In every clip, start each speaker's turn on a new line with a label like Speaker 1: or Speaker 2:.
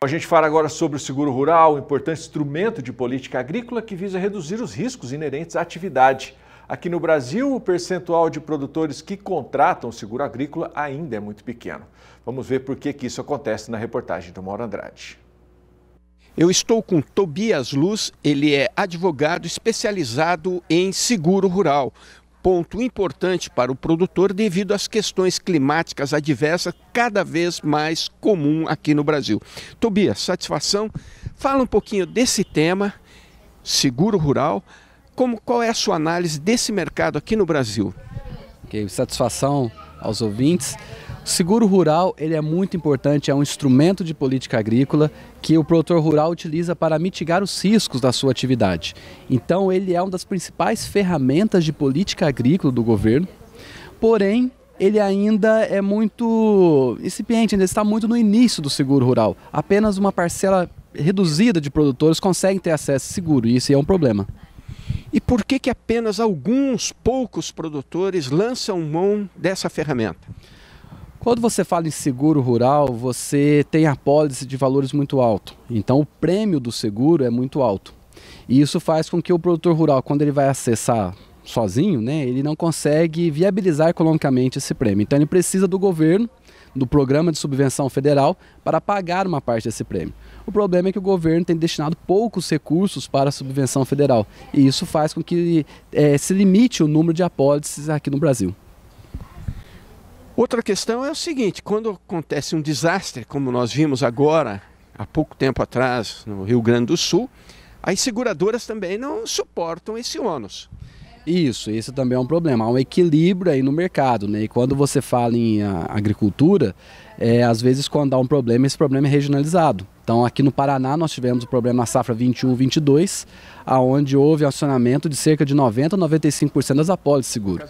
Speaker 1: A gente fala agora sobre o seguro rural, um importante instrumento de política agrícola que visa reduzir os riscos inerentes à atividade. Aqui no Brasil, o percentual de produtores que contratam o seguro agrícola ainda é muito pequeno. Vamos ver por que isso acontece na reportagem do Mauro Andrade.
Speaker 2: Eu estou com Tobias Luz, ele é advogado especializado em seguro rural. Ponto importante para o produtor devido às questões climáticas adversas cada vez mais comum aqui no Brasil. Tobias, satisfação. Fala um pouquinho desse tema, seguro rural. Qual é a sua análise desse mercado aqui no Brasil?
Speaker 3: Ok, satisfação aos ouvintes. O seguro rural ele é muito importante, é um instrumento de política agrícola que o produtor rural utiliza para mitigar os riscos da sua atividade. Então ele é uma das principais ferramentas de política agrícola do governo, porém ele ainda é muito incipiente, ainda está muito no início do seguro rural. Apenas uma parcela reduzida de produtores consegue ter acesso a seguro e isso é um problema.
Speaker 2: E por que apenas alguns poucos produtores lançam mão dessa ferramenta?
Speaker 3: Quando você fala em seguro rural, você tem apólice de valores muito altos. Então o prêmio do seguro é muito alto. E isso faz com que o produtor rural, quando ele vai acessar sozinho, ele não consegue viabilizar economicamente esse prêmio. Então ele precisa do governo, do programa de subvenção federal, para pagar uma parte desse prêmio. O problema é que o governo tem destinado poucos recursos para a subvenção federal. E isso faz com que se limite o número de apólices aqui no Brasil.
Speaker 2: Outra questão é o seguinte, quando acontece um desastre, como nós vimos agora, há pouco tempo atrás, no Rio Grande do Sul, as seguradoras também não suportam esse ônus.
Speaker 3: Isso, esse também é um problema, há um equilíbrio aí no mercado, E quando você fala em agricultura, às vezes quando há um problema, esse problema é regionalizado. Então aqui no Paraná nós tivemos o problema na safra 21-22, onde houve acionamento de cerca de 90% a 95% das apólices de seguro.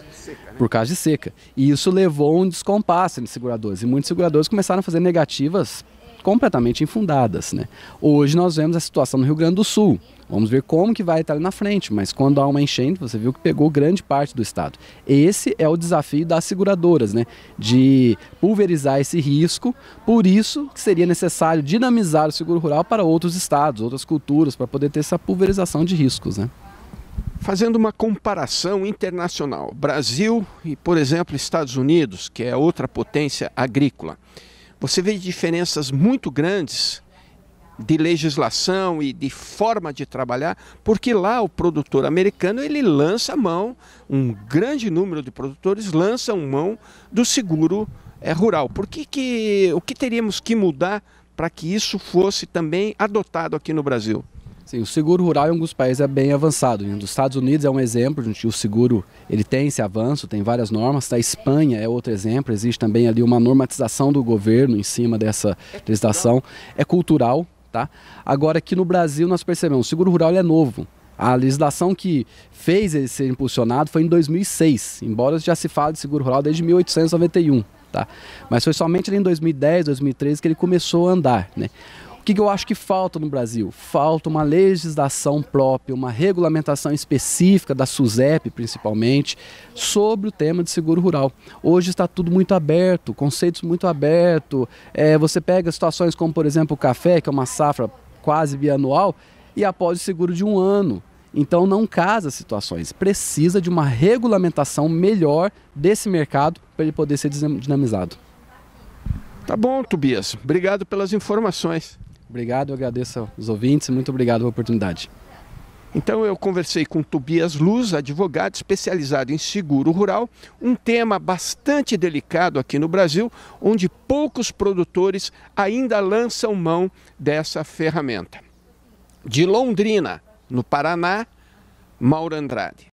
Speaker 3: Por causa de seca. E isso levou a um descompasso entre seguradores. E muitos seguradores começaram a fazer negativas completamente infundadas, Hoje nós vemos a situação no Rio Grande do Sul. Vamos ver como que vai estar ali na frente, mas quando há uma enchente, você viu que pegou grande parte do estado. Esse é o desafio das seguradoras, de pulverizar esse risco, por isso que seria necessário dinamizar o seguro rural para outros estados, outras culturas, para poder ter essa pulverização de riscos,
Speaker 2: Fazendo uma comparação internacional, Brasil e, por exemplo, Estados Unidos, que é outra potência agrícola, você vê diferenças muito grandes de legislação e de forma de trabalhar, porque lá o produtor americano ele lança mão, um grande número de produtores lançam mão do seguro rural. O que teríamos que mudar para que isso fosse também adotado aqui no Brasil?
Speaker 3: Sim, o seguro rural em alguns países é bem avançado. Nos Estados Unidos é um exemplo, o seguro ele tem esse avanço, tem várias normas. Na Espanha é outro exemplo, existe também ali uma normatização do governo em cima dessa legislação. É cultural, Agora aqui no Brasil nós percebemos, o seguro rural é novo. A legislação que fez ele ser impulsionado foi em 2006, embora já se fale de seguro rural desde 1891, Mas foi somente ali em 2010, 2013 que ele começou a andar, O que eu acho que falta no Brasil? Falta uma legislação própria, uma regulamentação específica da SUSEP, principalmente, sobre o tema de seguro rural. Hoje está tudo muito aberto, conceitos muito abertos. Você pega situações como, por exemplo, o café, que é uma safra quase bianual, e após o seguro de 1 ano. Então não casa as situações. Precisa de uma regulamentação melhor desse mercado para ele poder ser dinamizado.
Speaker 2: Tá bom, Tobias. Obrigado pelas informações.
Speaker 3: Obrigado, eu agradeço aos ouvintes e muito obrigado pela oportunidade.
Speaker 2: Então eu conversei com Tobias Luz, advogado especializado em seguro rural, um tema bastante delicado aqui no Brasil, onde poucos produtores ainda lançam mão dessa ferramenta. De Londrina, no Paraná, Mauro Andrade.